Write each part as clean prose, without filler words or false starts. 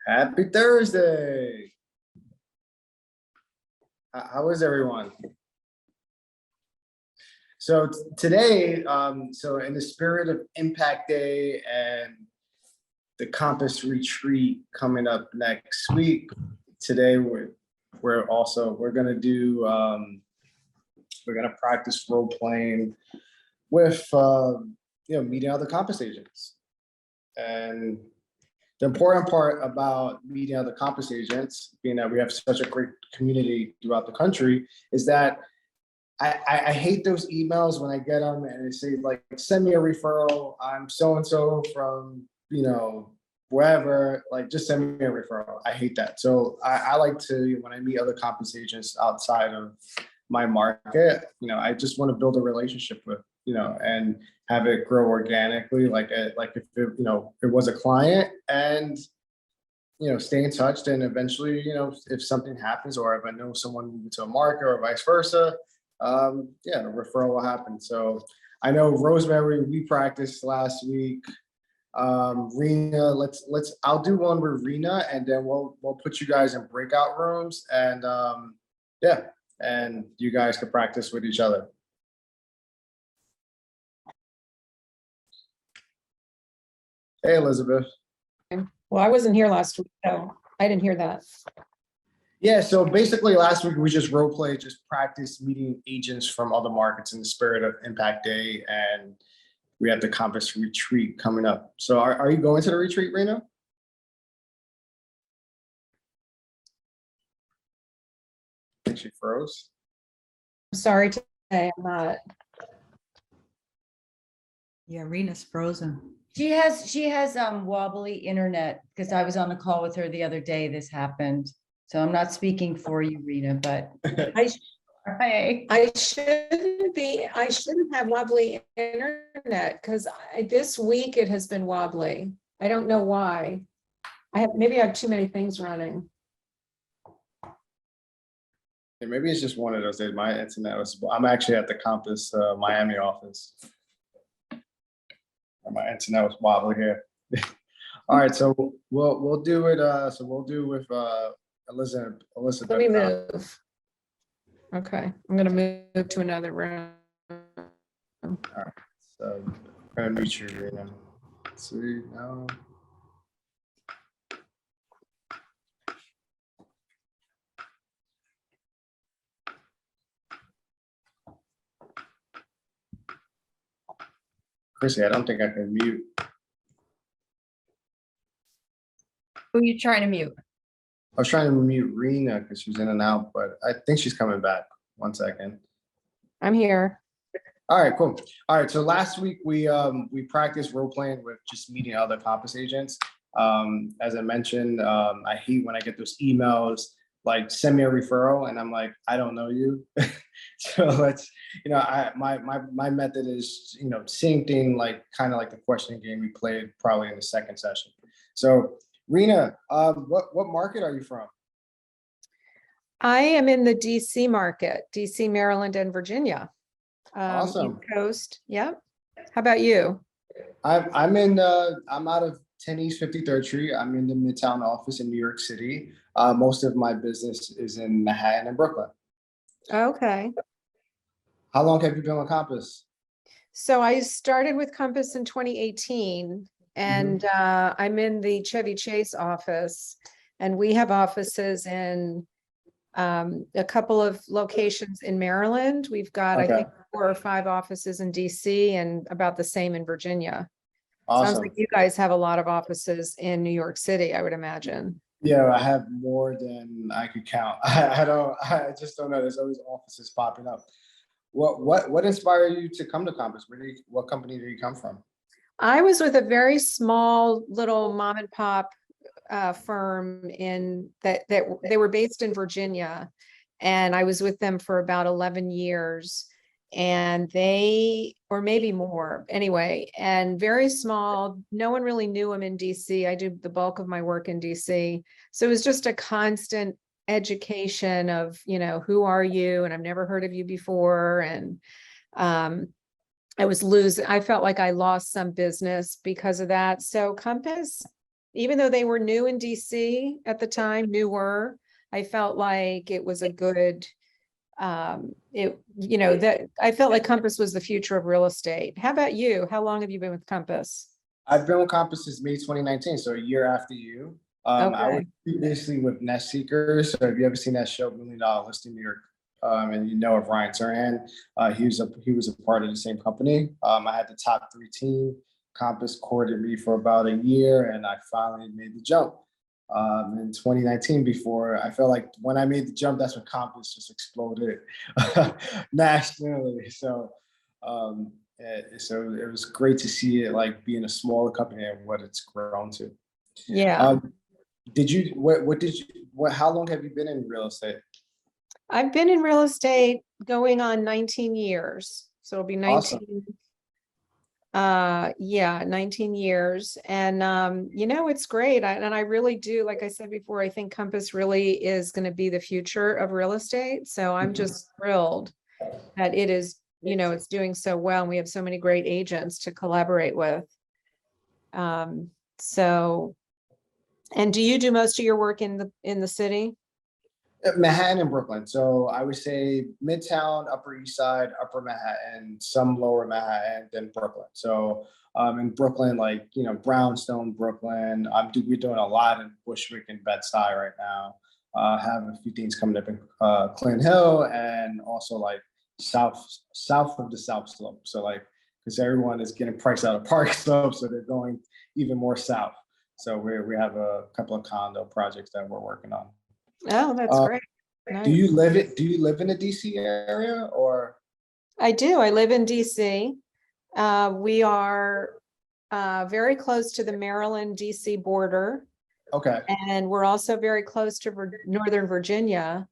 Happy Thursday. How is everyone? So today, so in the spirit of Impact Day and the Compass Retreat coming up next week, today we're gonna do we're gonna practice role playing with meeting other Compass agents. And the important part about meeting other Compass agents, being that we have such a great community throughout the country, is that I hate those emails when I get them and they say like, send me a referral. I'm so-and-so from, wherever, like just send me a referral. I hate that. So I like to, when I meet other Compass agents outside of my market, I just want to build a relationship with, and have it grow organically, like if it was a client, and stay in touch. Then eventually, if something happens, or if I know someone moving to a market or vice versa, the referral will happen. So I know Rosemary, we practiced last week. Rena, I'll do one with Rena, and then we'll put you guys in breakout rooms, and and you guys can practice with each other. Hey, Elizabeth. Well, I wasn't here last week, so I didn't hear that. Yeah, so basically last week we just role played, just practice meeting agents from other markets in the spirit of Impact Day, and we have the Compass Retreat coming up. So are you going to the retreat, Rena? I think she froze. I'm sorry to say I'm not. Yeah, Rena's frozen. She has wobbly internet, because I was on a call with her the other day. This happened. So I'm not speaking for you, Rena, but I shouldn't have wobbly internet, because this week it has been wobbly. I don't know why. Maybe I have too many things running. Yeah, maybe it's just one of those days. My internet I'm actually at the Compass Miami office. My internet was wobbly here. All right, so we'll do it. So we'll do with Elizabeth. Let me move. Okay, I'm gonna move to another room. All right, so I'm gonna mute you, Rena. Let's see now. Chrissy, I don't think I can mute. who are you trying to mute? I was trying to mute Rena because she was in and out, but I think she's coming back. 1 second. I'm here. All right, cool. All right, so last week we practiced role playing with just meeting other Compass agents. As I mentioned, I hate when I get those emails like send me a referral, and I'm like, I don't know you. So let's, my method is, same thing, like kind of like the questioning game we played probably in the second session. So Rena, what market are you from? I am in the DC market, DC, Maryland, and Virginia. Awesome. East Coast. Yep. How about you? I'm out of 10 East 53rd Street. I'm in the Midtown office in New York City. Most of my business is in Manhattan and Brooklyn. Okay. How long have you been with Compass? So I started with Compass in 2018, and I'm in the Chevy Chase office, and we have offices in a couple of locations in Maryland. We've got, I think, 4 or 5 offices in DC, and about the same in Virginia. Awesome. Sounds like you guys have a lot of offices in New York City, I would imagine. Yeah, I have more than I could count. I just don't know. There's always offices popping up. What inspired you to come to Compass? What company did you come from? I was with a very small little mom and pop firm that they were based in Virginia, and I was with them for about 11 years, and or maybe more anyway, and very small. No one really knew them in DC. I do the bulk of my work in DC. So it was just a constant education of, who are you? And I've never heard of you before. And I felt like I lost some business because of that. So Compass even though they were new in DC at the time, newer, I felt like it was a good, that I felt like Compass was the future of real estate. How about you? How long have you been with Compass? I've been with Compass since May 2019, so a year after you. I was Okay. previously with Nest Seekers. So have you ever seen that show, Million Dollar Listing New York? And you know of Ryan Serhan, he was a part of the same company. I had the top 3 team. Compass courted me for about a year, and I finally made the jump in 2019. Before I felt like when I made the jump, that's when Compass just exploded nationally. So it was great to see it like being a smaller company and what it's grown to. Yeah. How long have you been in real estate? I've been in real estate going on 19 years. So it'll be 19. Awesome. 19 years. And, it's great. And I really do, like I said before, I think Compass really is going to be the future of real estate. So I'm just thrilled that it is, it's doing so well. And we have so many great agents to collaborate with. And do you do most of your work in the city? Manhattan and Brooklyn. So I would say Midtown, Upper East Side, Upper Manhattan, some Lower Manhattan, then Brooklyn. So in Brooklyn, like, Brownstone, Brooklyn. We're doing a lot in Bushwick and Bed-Stuy right now. Have a few things coming up in Clinton Hill, and also like south of the South Slope. So like, because everyone is getting priced out of Park Slope, so they're going even more south. So we have a couple of condo projects that we're working on. Oh, that's great. Do you Nice. live in the DC area, or? I do. I live in DC. We are very close to the Maryland DC border, Okay. and we're also very close to Northern Virginia.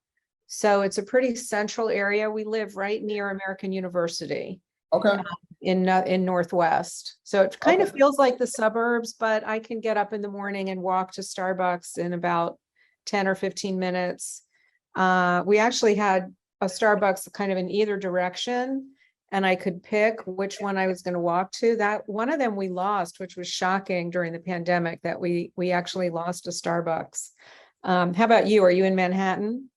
So it's a pretty central area. We live right near American University Okay. in Northwest. So it kind of Okay. feels like the suburbs, but I can get up in the morning and walk to Starbucks in about 10 or 15 minutes. We actually had a Starbucks kind of in either direction, and I could pick which one I was going to walk to. That one of them we lost, which was shocking during the pandemic, that we actually lost a Starbucks. How about you? Are you in Manhattan?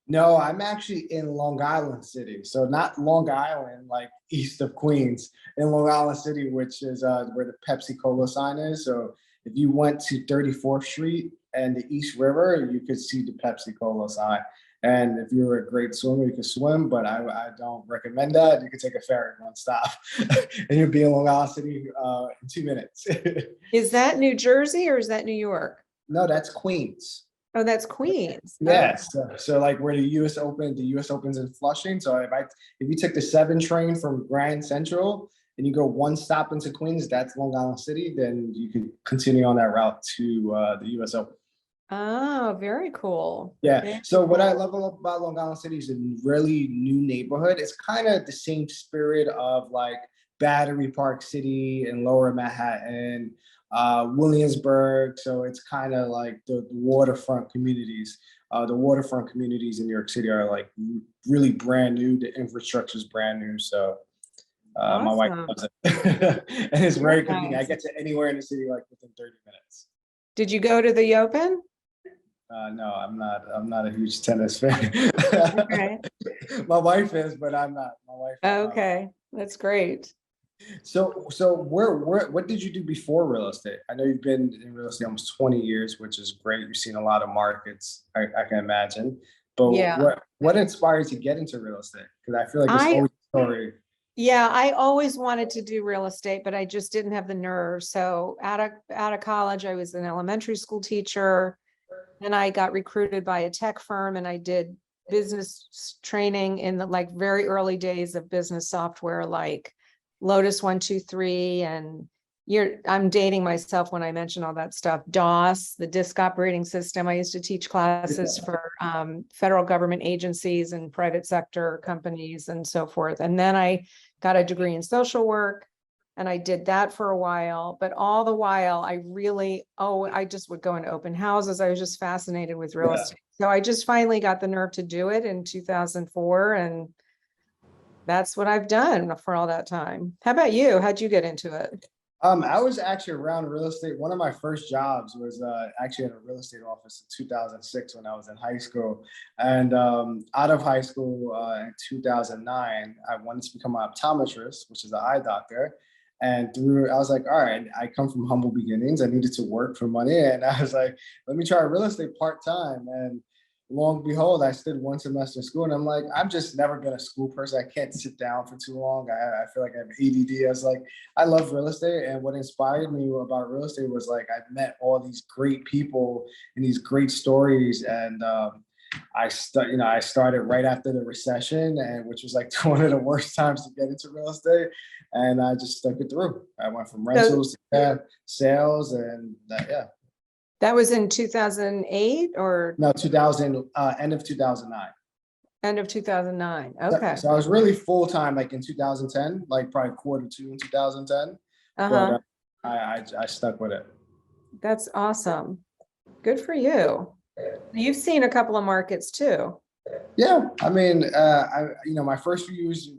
No, I'm actually in Long Island City. So not Long Island, like east of Queens, in Long Island City, which is where the Pepsi Cola sign is. So if you went to 34th Street and the East River, you could see the Pepsi Cola sign. And if you're a great swimmer, you can swim, but I don't recommend that. You can take a ferry one stop and you'll be in Long Island City in 2 minutes. Is that New Jersey or is that New York? No, that's Queens. Oh, that's Queens. Yes. So like where the US Open's in Flushing. So if you took the 7 train from Grand Central and you go one stop into Queens, that's Long Island City, then you could continue on that route to the US Open. Oh, very cool. Yeah. Very So what I cool. love about Long Island City is a really new neighborhood. It's kind of the same spirit of like Battery Park City and Lower Manhattan, Williamsburg. So it's kind of like the waterfront communities. The waterfront communities in New York City are like really brand new. The infrastructure is brand new. So my wife Awesome. loves it. And it's very Very convenient. I nice. get to anywhere in the city like within 30 minutes. Did you go to the Open? No, I'm not a huge tennis fan. Okay. My wife is, but I'm not. My wife. Okay, that's great. So what did you do before real estate? I know you've been in real estate almost 20 years, which is great. You've seen a lot of markets, I can imagine. But Yeah. what inspired you to get into real estate? Because I feel like it's I always a story. Yeah, I always wanted to do real estate, but I just didn't have the nerve. So out of college, I was an elementary school teacher. Then I got recruited by a tech firm and I did business training in the like very early days of business software, like Lotus 123. And I'm dating myself when I mention all that stuff. DOS, the disk operating system. I used to teach classes for federal government agencies and private sector companies and so forth. And then I got a degree in social work. And I did that for a while, but all the while I just would go into open houses. I was just fascinated with real estate. So I just finally got the nerve to do it in 2004. And that's what I've done for all that time. How about you? How'd you get into it? I was actually around real estate. One of my first jobs was actually at a real estate office in 2006 when I was in high school. And out of high school in 2009, I wanted to become an optometrist, which is an eye doctor. And I was like, all right, I come from humble beginnings. I needed to work for money. And I was like, let me try real estate part-time. And long and behold, I stood one semester in school and I'm like, I've just never been a school person. I can't sit down for too long. I feel like I have ADD. I was like, I love real estate. And what inspired me about real estate was like, I met all these great people and these great stories. And I started right after the recession, and which was like one of the worst times to get into real estate. And I just stuck it through. I went from rentals to sales and yeah. That was in 2008 or No, 2000, end of 2009. end of 2009? Okay. So I was really full time, like in 2010, like probably quarter two in 2010. Uh-huh. But I stuck with it. That's awesome. Good for you. You've seen a couple of markets too. Yeah, I mean, my first few years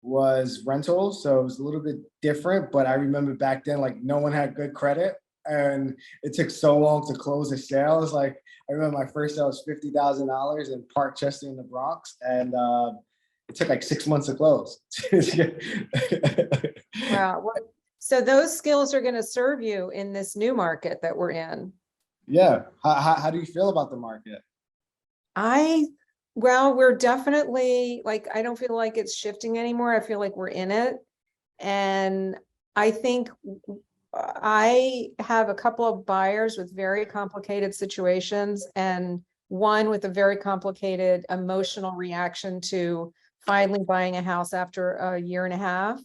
was rentals, so it was a little bit different. But I remember back then, like no one had good credit, and it took so long to close a sale. It was like I remember my first sale was $50,000 in Park Chester in the Bronx, and it took like 6 months to close. Wow. So those skills are going to serve you in this new market that we're in. Yeah. How do you feel about the market? Well, we're definitely like, I don't feel like it's shifting anymore. I feel like we're in it. And I think I have a couple of buyers with very complicated situations and one with a very complicated emotional reaction to finally buying a house after a year and a half.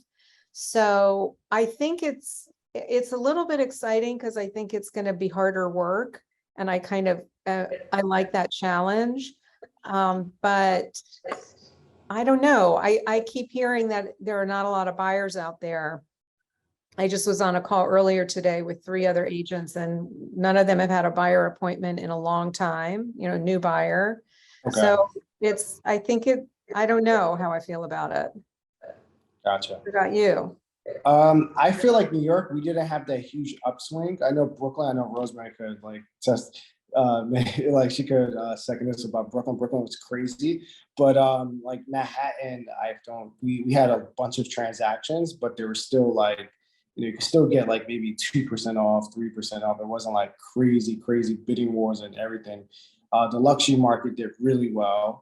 So I think it's a little bit exciting because I think it's going to be harder work. And I kind of, I like that challenge. But I don't know. I keep hearing that there are not a lot of buyers out there. I just was on a call earlier today with 3 other agents and none of them have had a buyer appointment in a long time, new buyer. Okay. So I don't know how I feel about it. Gotcha. What about you? I feel like New York, we didn't have that huge upswing. I know Brooklyn, I know Rosemary could like test, like she could second this about Brooklyn. Brooklyn was crazy, but like Manhattan, we had a bunch of transactions, but there were still like, you could still get like maybe 2% off, 3% off. It wasn't like crazy bidding wars and everything. The luxury market did really well.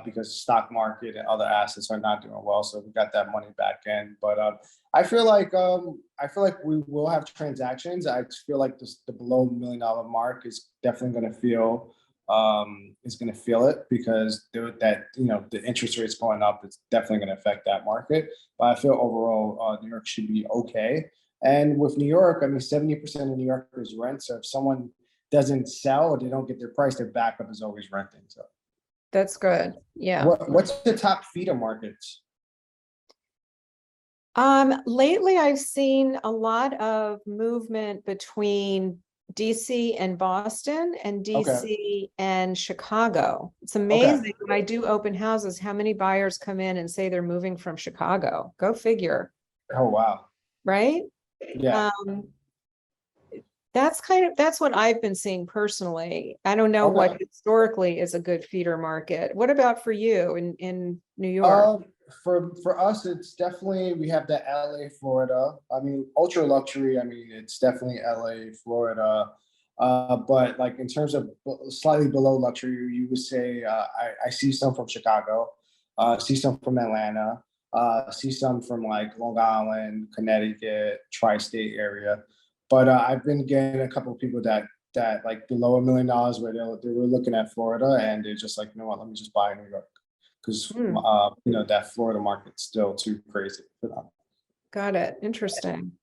Because the stock market and other assets are not doing well, so we got that money back in. But I feel like we will have transactions. I feel like the below $1 million mark is definitely going to feel it because the interest rates going up. It's definitely going to affect that market. But I feel overall New York should be okay. And with New York, I mean, 70% of New Yorkers rent. So if someone doesn't sell or they don't get their price, their backup is always renting. So. That's good. Yeah. What's the top feeder markets? Lately I've seen a lot of movement between DC and Boston and DC and Chicago. It's amazing when I do open houses, how many buyers come in and say they're moving from Chicago. Go figure. Oh, wow. Right? Yeah. That's what I've been seeing personally. I don't know what historically is a good feeder market. What about for you in New York? For us, it's definitely, we have the LA, Florida. I mean, ultra luxury. I mean, it's definitely LA, Florida. But like in terms of slightly below luxury, you would say I see some from Chicago, see some from Atlanta, see some from like Long Island, Connecticut, tri-state area. But I've been getting a couple of people that like below $1 million where they were looking at Florida and they're just like, you know what, let me just buy New York because that Florida market's still too crazy for them. Got it. Interesting.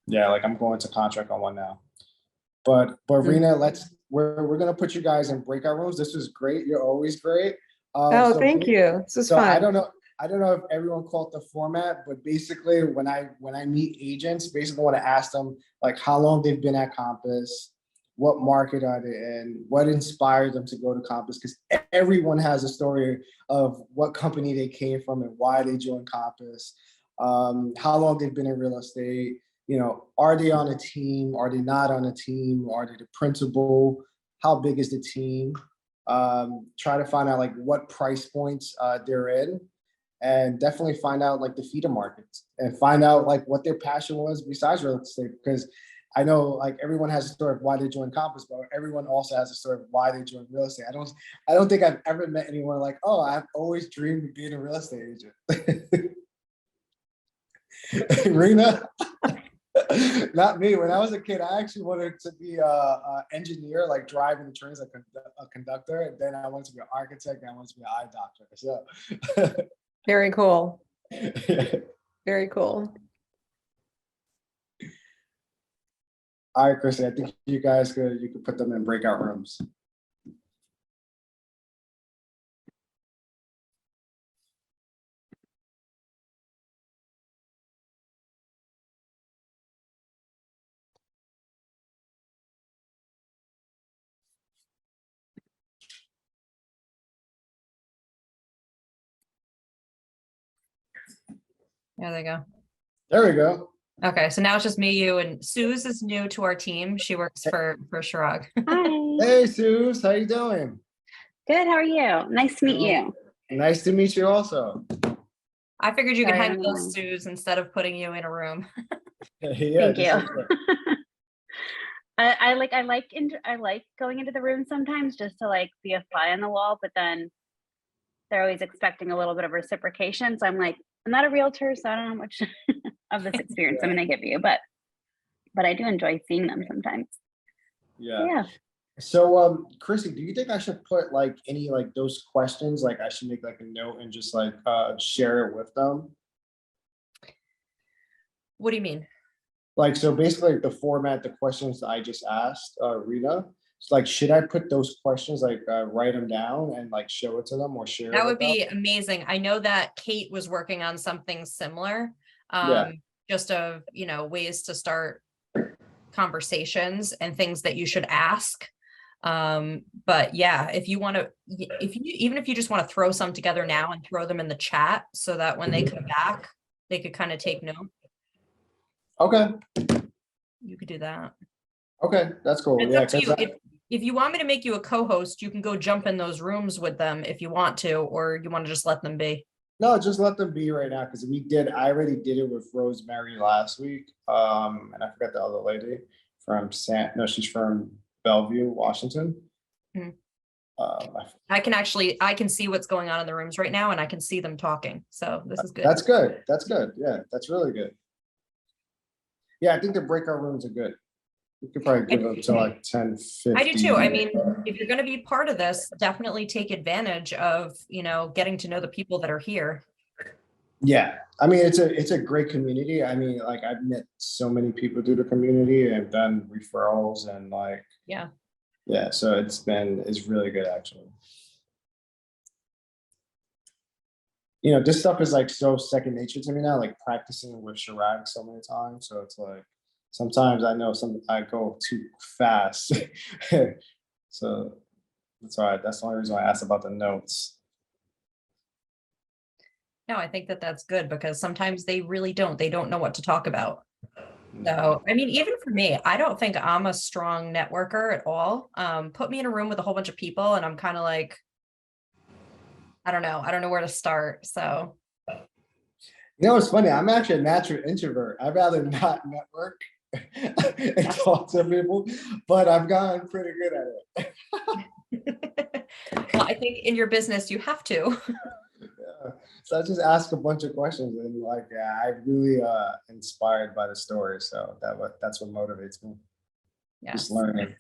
Yeah, like I'm going to contract on one now. But Rena, we're gonna put you guys in breakout rooms. This was great. You're always great. Thank you. This is fun. I don't know if everyone caught the format, but basically when I meet agents, basically I want to ask them like how long they've been at Compass, what market are they in, what inspired them to go to Compass, because everyone has a story of what company they came from and why they joined Compass. how long they've been in real estate, you know, are they on a team? Are they not on a team? Are they the principal? How big is the team? Try to find out like what price points they're in, and definitely find out like the feeder markets and find out like what their passion was besides real estate. Because I know like everyone has a story of why they joined Compass, but everyone also has a story of why they joined real estate. I don't think I've ever met anyone like, oh, I've always dreamed of being a real estate agent. Rena, not me. When I was a kid, I actually wanted to be a engineer, like driving the trains, like a conductor. And then I wanted to be an architect, and I wanted to be an eye doctor. So, Very cool. Very cool. all right, Chrissy, I think you guys you could put them in breakout rooms. There they go. There we go. Okay, so now it's just me, you, and Suze is new to our team. She works for Chirag. Hi. Hey, Suze, how you doing? Good. How are you? Nice to meet you. Nice to meet you also. I figured you could Sorry, handle I'm this, Suze, instead of putting you in a room. Yeah, Thank you. I like going into the room sometimes just to like be a fly on the wall, but then they're always expecting a little bit of reciprocation. So I'm like, I'm not a realtor, so I don't know how much of this experience I'm gonna give you, but I do enjoy seeing them sometimes. Yeah. Yeah. So, Chrissy, do you think I should put like any like those questions? Like I should make like a note and just like share it with them. What do you mean? Like so, basically, like, the format, the questions that I just asked Rita. It's like, should I put those questions like write them down and like show it to them or share? That it would with them? be amazing. I know that Kate was working on something similar. Yeah. Just of, you know, ways to start conversations and things that you should ask. But yeah, if you want to, even if you just want to throw some together now and throw them in the chat so that when they come back, they could kind of take note. Okay. You could do that. Okay, that's cool. It's Yeah, up to you. 'cause If you want me to make you a co-host, you can go jump in those rooms with them if you want to, or you want to just let them be. no, just let them be right now because I already did it with Rosemary last week. And I forgot the other lady from she's from Bellevue, Washington. Mhm. I I can see what's going on in the rooms right now and I can see them talking. So this is good. That's good. That's good. Yeah, that's really good. Yeah, I think the breakout rooms are good. We could probably give them to like 10, 15. I do too. I mean, if you're going to be part of this, definitely take advantage of, you know, getting to know the people that are here. Yeah, I mean, it's a great community. I mean, like I've met so many people through the community and done referrals and like, Yeah. So it's really good actually. You know, this stuff is like so second nature to me now, like practicing with Chirag so many times. So it's like, sometimes I know I go too fast. So that's why, that's the only reason why I asked about the notes. No, I think that that's good because sometimes they really don't. They don't know what to talk about. So, I mean, even for me, I don't think I'm a strong networker at all. Put me in a room with a whole bunch of people and I'm kind of like, I don't know where to start. So, You know, it's funny. I'm actually a natural introvert. I'd rather not network and talk to people, but I've gotten pretty good at it. well, I think in your business, you have to. Yeah. So I just ask a bunch of questions and like, yeah, I'm really inspired by the story. So that's what motivates me. Yeah. Just learning.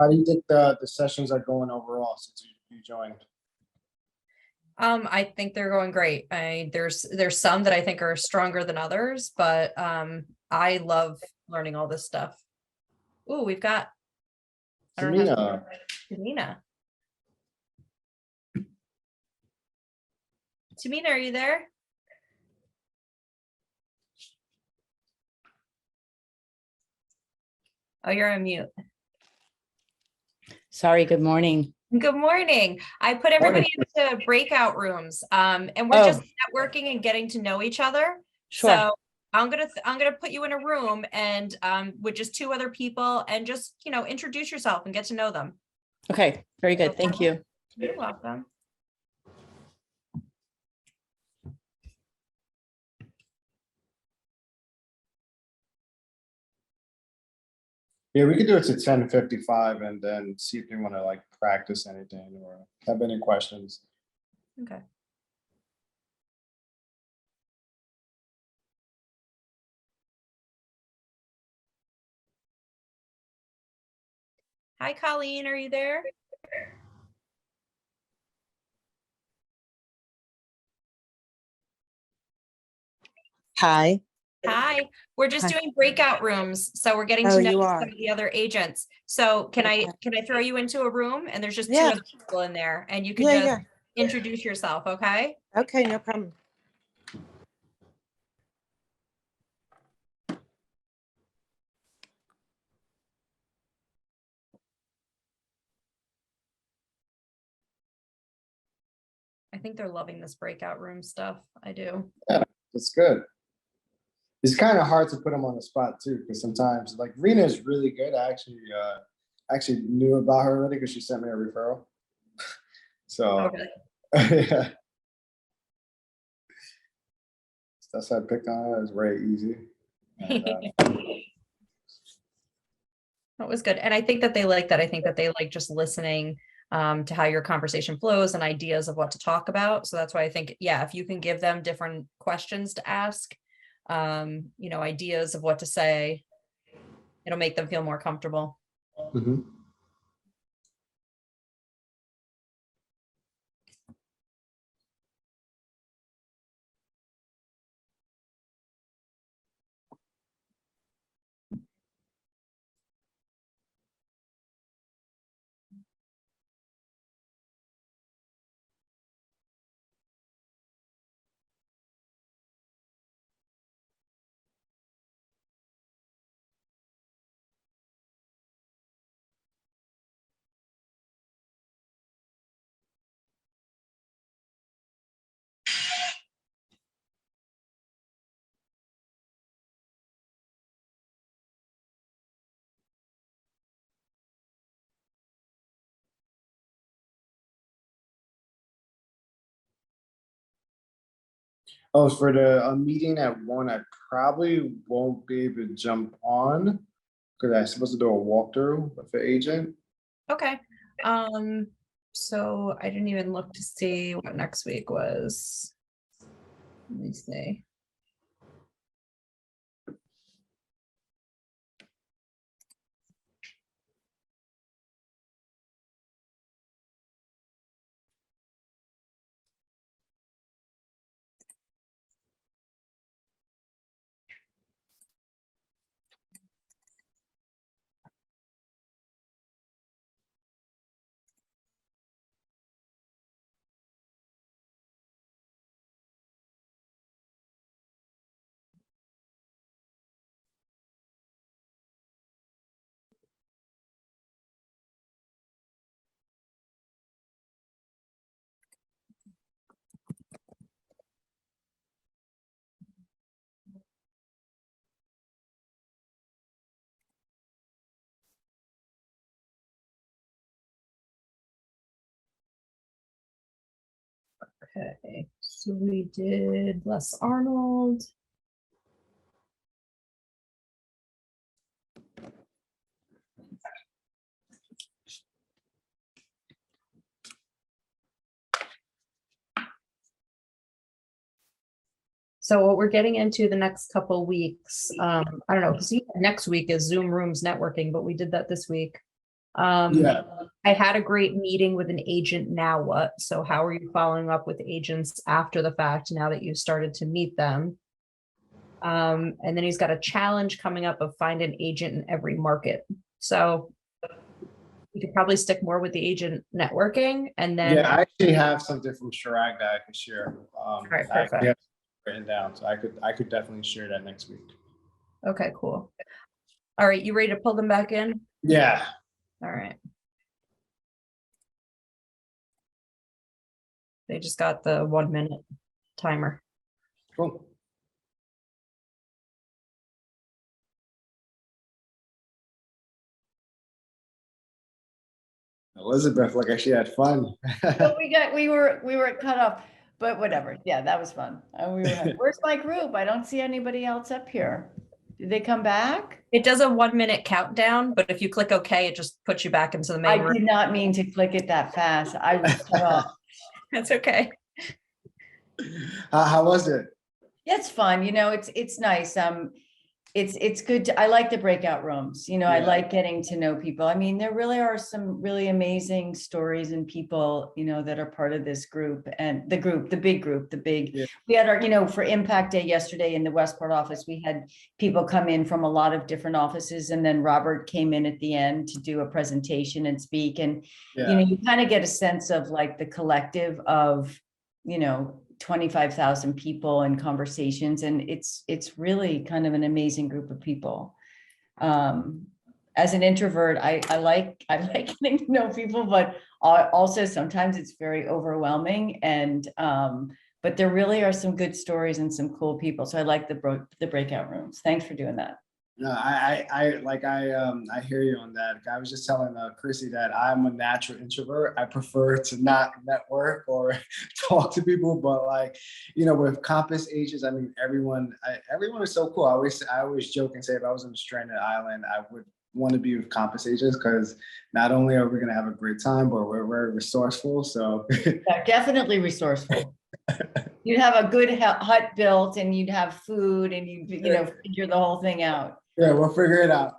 How do you think the sessions are going overall since you joined? I think they're going great. There's some that I think are stronger than others, but I love learning all this stuff. Ooh, we've got I don't have Tamina, Tamina. Tamina, are you there? Oh, you're on mute. Sorry, good morning. Good morning. I put everybody into breakout rooms, and we're Oh. just networking and getting to know each other. Sure. So I'm gonna put you in a room and with just two other people and just introduce yourself and get to know them. Okay, very good. Thank you. You're welcome. yeah, we could do it to 10:55 and then see if you want to like practice anything or have any questions. Okay. Hi, Colleen. Are you there? Hi. Hi. We're just Hi. doing breakout rooms, so we're getting Oh, to know you some are. of the other agents. So can I Okay. throw you into a room and there's just two Yeah. other people in there and you can Yeah, just yeah. introduce yourself, okay? Okay, no problem. I think they're loving this breakout room stuff. I do. That's good. It's kind of hard to put them on the spot too, because sometimes like Rena is really good. I actually knew about her already because she sent me a referral. So Okay. yeah, that's how I picked on her. It was very easy. And, That was good. And I think that they like that. I think that they like just listening to how your conversation flows and ideas of what to talk about. So that's why I think, yeah, if you can give them different questions to ask, ideas of what to say, it'll make them feel more comfortable. mhm. Oh, for the meeting at 1, I probably won't be able to jump on because I'm supposed to do a walkthrough with the agent. Okay. So I didn't even look to see what next week was. Let me see. Okay, so we did Les Arnold. So what we're getting into the next couple weeks, I don't know, because next week is Zoom Rooms networking, but we did that this week. Yeah. I had a great meeting with an agent. Now what? So how are you following up with agents after the fact now that you've started to meet them? And then he's got a challenge coming up of find an agent in every market. So you could probably stick more with the agent networking and then. Yeah, I actually have something from Chirag that I could share. Right, I actually perfect. have written down, so I could definitely share that next week. Okay, cool. All right, you ready to pull them back in? Yeah. All right. They just got the 1 minute timer. Cool. Elizabeth, like she had fun. But we were cut off, but whatever. Yeah, that was fun. And we were, where's my group? I don't see anybody else up here. Did they come back? It does a 1 minute countdown, but if you click OK, it just puts you back into the main I room. did not mean to click it that fast. I was cut off. That's okay. How was it? It's fun, you know, it's nice. It's good I like the breakout rooms, you know, I Yeah. like getting to know people. I mean, there really are some really amazing stories and people, you know, that are part of this group and the big group, Yeah. we had our, you know, for Impact Day yesterday in the Westport office, we had people come in from a lot of different offices. And then Robert came in at the end to do a presentation and speak. And, you know, Yeah. you kind of get a sense of like the collective of, you know, 25,000 people and conversations. And it's really kind of an amazing group of people. As an introvert, I like getting to know people, but also sometimes it's very overwhelming. And, but there really are some good stories and some cool people. So I like the breakout rooms. Thanks for doing that. No, I hear you on that. I was just telling Chrissy that I'm a natural introvert. I prefer to not network or talk to people, but like, you know, with Compass Agents, I mean, everyone is so cool. I always joke and say if I was on a stranded island, I would want to be with Compass Agents because not only are we going to have a great time, but we're very resourceful. So Yeah, definitely resourceful. You'd have a good hut built and you'd have food and you know, figure the whole thing out. yeah, we'll figure it out.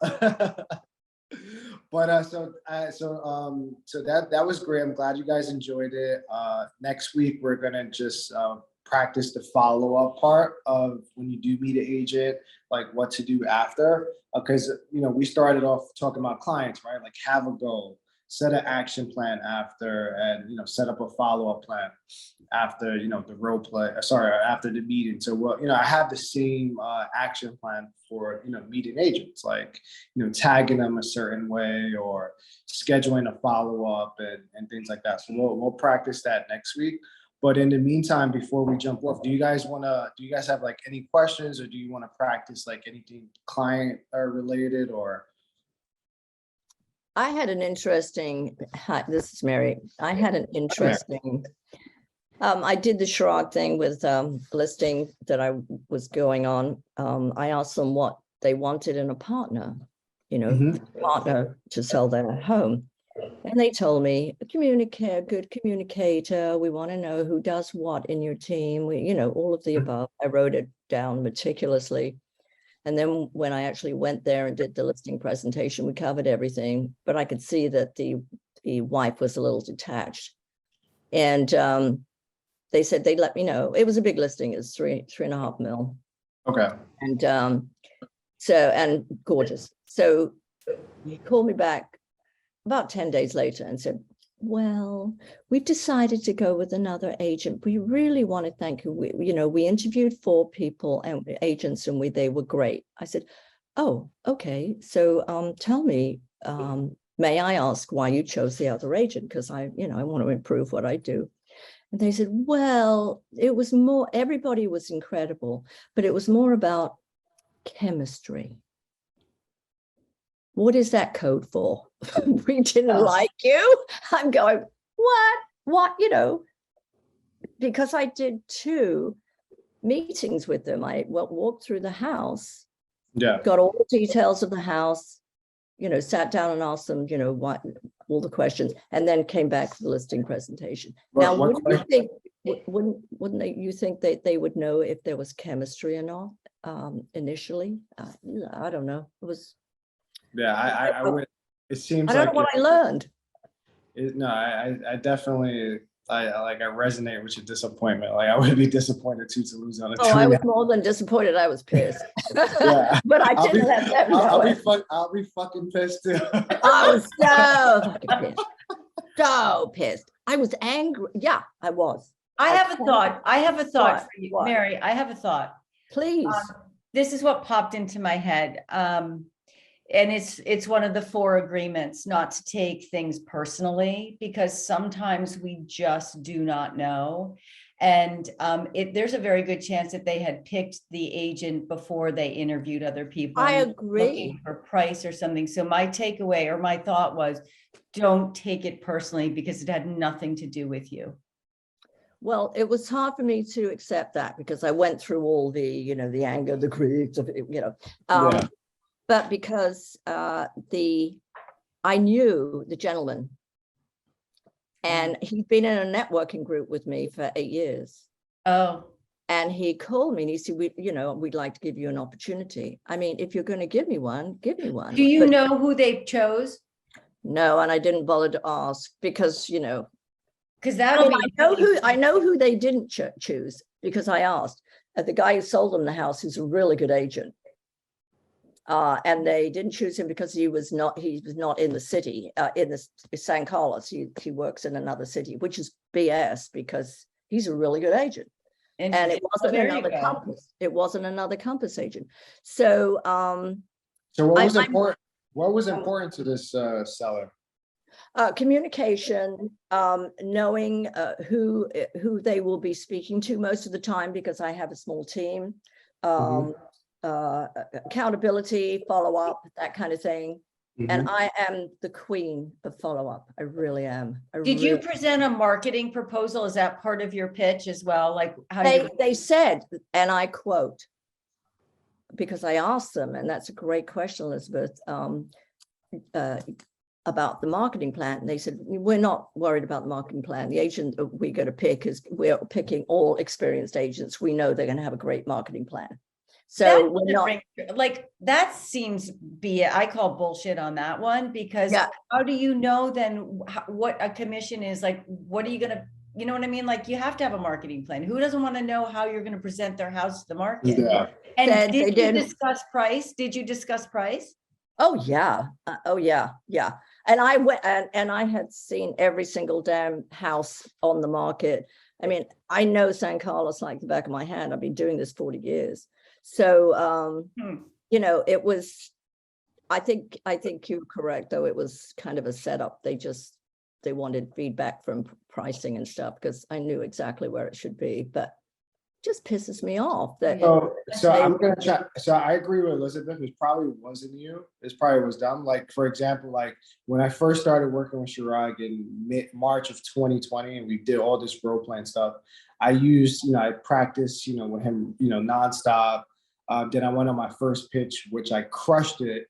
But so that was great. I'm glad you guys enjoyed it. Next week we're gonna just practice the follow-up part of when you do meet an agent, like what to do after. Because you know, we started off talking about clients, right? Like have a goal, set an action plan after, and you know, set up a follow-up plan after, you know, the role play, after the meeting. So, well, you know, I have the same action plan for, you know, meeting agents, like, you know, tagging them a certain way or scheduling a follow-up and things like that. So we'll practice that next week. But in the meantime, before we jump off, do you guys have like any questions, or do you want to practice like anything client related or? I had an interesting, hi, this is Mary. I had an interesting, I did the Chirag thing with listing that I was going on. I asked them what they wanted in a partner, you know, partner to sell their home. And they told me, a good communicator. We want to know who does what in your team. You know, all of the above. I wrote it down meticulously. And then when I actually went there and did the listing presentation, we covered everything, but I could see that the wife was a little detached. And they said they'd let me know. It was a big listing. It's 3.5 mil. Okay. And and gorgeous. So he called me back about 10 days later and said, well, we've decided to go with another agent. We really want to thank you. We interviewed 4 people and agents, and they were great. I said, oh, okay. So tell me, may I ask why you chose the other agent? Because I want to improve what I do. And they said, well, it was more, everybody was incredible, but it was more about chemistry. What is that code for? We didn't like you. I'm going, what, because I did 2 meetings with them. I walked through the house, got all the details of the house, sat down and asked them, what, all the questions, and then came back to the listing presentation. Now, wouldn't you think that they would know if there was chemistry or not initially? I don't know. It was. Yeah, I would. it seems I don't like know what I learned. no, I definitely I resonate with your disappointment. Like I would be disappointed too to lose on a Oh, I three. was more than disappointed. I was pissed. Yeah. But I didn't let them know I'll be fucking pissed too. I was so fucking pissed. So pissed. I was angry. Yeah, I was. I have a can't- thought. I have a thought What? for you, What? Mary. I have a thought. Please. This is what popped into my head. And it's one of the 4 agreements not to take things personally, because sometimes we just do not know. And there's a very good chance that they had picked the agent before they interviewed other people. I and agree. looking for price or something. So my takeaway or my thought was, don't take it personally because it had nothing to do with you. Well, it was hard for me to accept that because I went through all the, the anger, the grief, Yeah. but because I knew the gentleman and he'd been in a networking group with me for 8 years. Oh, And he called me and he said, we'd like to give you an opportunity. I mean, if you're going to give me one, give me one. do you But know who they chose? no, and I didn't bother to ask because, Because that'll be. I know who they didn't choose because I asked. The guy who sold them the house, who's a really good agent. And they didn't choose him because he was not in the city, in the San Carlos. He works in another city, which is BS because he's a really good agent. And it wasn't there you another go. Compass. It wasn't another Compass agent. So So what was I'm- important? What was important to this seller? communication, knowing who they will be speaking to most of the time because I have a small team. Accountability, follow up, that kind of thing. And I am the queen of follow up. I really am. Did you present a marketing proposal? Is that part of your pitch as well? Like how They said, and I quote, because I asked them, and that's a great question, Elizabeth, about the marketing plan. And they said, we're not worried about the marketing plan. The agent we're going to pick we're picking all experienced agents. We know they're going to have a great marketing plan. So we're not, like that seems I call bullshit on that one, because how do you know then what a commission is? Like, what are you gonna, you know what I mean? Like you have to have a marketing plan. Who doesn't want to know how you're going to present their house to the market? Yeah. And did you discuss price? Did you discuss price? Oh yeah. Yeah. And I went and I had seen every single damn house on the market. I mean, I know San Carlos like the back of my hand. I've been doing this 40 years. So, it was, I think you're correct, though. It was kind of a setup. They wanted feedback from pricing and stuff because I knew exactly where it should be, but just pisses me off that. So I'm going to try. So I agree with Elizabeth. It probably wasn't you. It probably was them. Like, for example, like when I first started working with Chirag in March of 2020, and we did all this role playing stuff, I used, I practiced, with him, nonstop. Then I went on my first pitch, which I crushed it.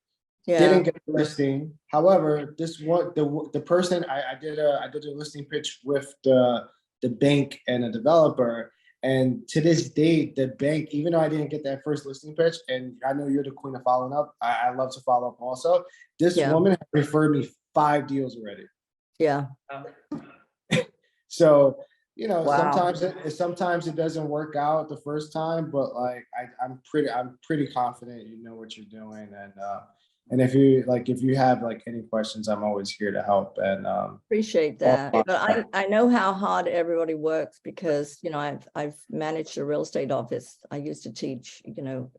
Yeah. Didn't get the listing. However, this one, the person I did a listing pitch with the bank and a developer. And to this day, the bank, even though I didn't get that first listing pitch, and I know you're the queen of following up, I love to follow up also. This woman referred me 5 deals already. Yeah. So, Wow. sometimes it doesn't work out the first time, but like I'm pretty confident you know what you're doing, and if you have like any questions, I'm always here to help. And Appreciate that. But I know how hard everybody works because I've managed a real estate office. I used to teach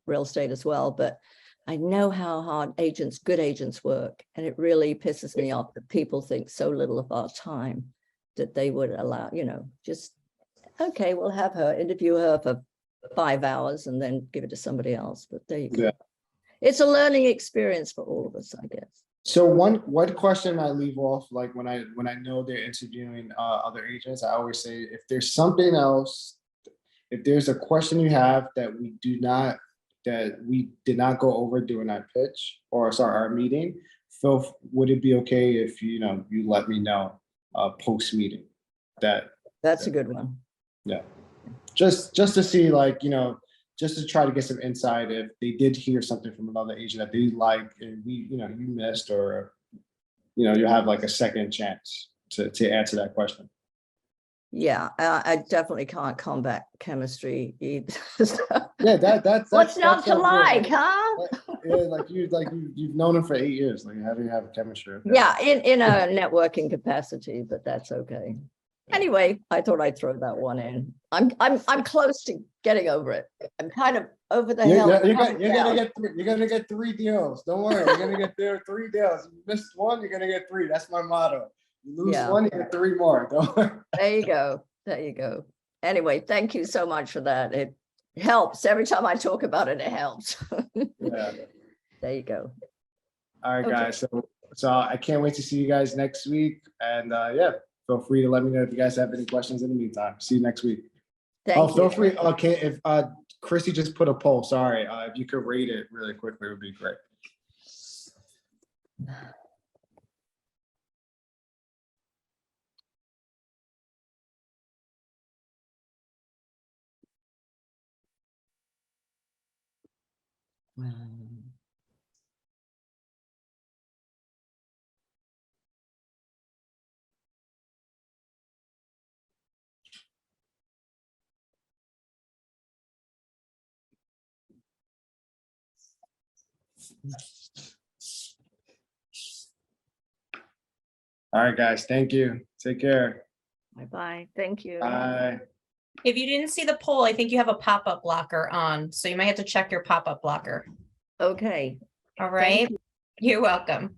real estate as well, but I know how hard good agents work, and it really pisses me off that people think so little of our time that they would allow, just, okay, we'll have her interview her for 5 hours and then give it to somebody else. But there you go. Yeah. It's a learning experience for all of us, I guess. So one question I leave off, like when I know they're interviewing other agents, I always say, if there's something else, if there's a question you have that we did not go over during our pitch our meeting, Phil, would it be okay if you let me know post meeting? That's a good one. Yeah, just to see, like, just to try to get some insight if they did hear something from another agent that they like and you missed, or you know, you have like a second chance to answer that question. Yeah, I definitely can't combat chemistry either. Yeah, that's What's not to sounds like, good. huh? Yeah, you've known him for 8 years. Like, how do you have chemistry? Okay. Yeah, in a networking capacity, but that's okay. Anyway, I thought I'd throw that one in. I'm close to getting over it. I'm kind of over the hill. You're coming down. gonna get 3 deals. Don't worry, you're gonna get 3 deals. You missed one, you're gonna get 3. That's my motto. You lose Yeah. one, you get 3 more. Don't worry. There you go. There you go. Anyway, thank you so much for that. It helps. Every time I talk about it, it helps. Yeah. There you go. All right, Okay. guys. So I can't wait to see you guys next week. And yeah, feel free to let me know if you guys have any questions in the meantime. See you next week. Thank Feel you. free. Okay, if Chrissy just put a poll. Sorry, if you could rate it really quickly, it would be great. All right, guys. Thank you. Take care. Bye-bye. Thank you. Bye. If you didn't see the poll, I think you have a pop-up blocker on, so you might have to check your pop-up blocker. Okay. All right. you. You're welcome.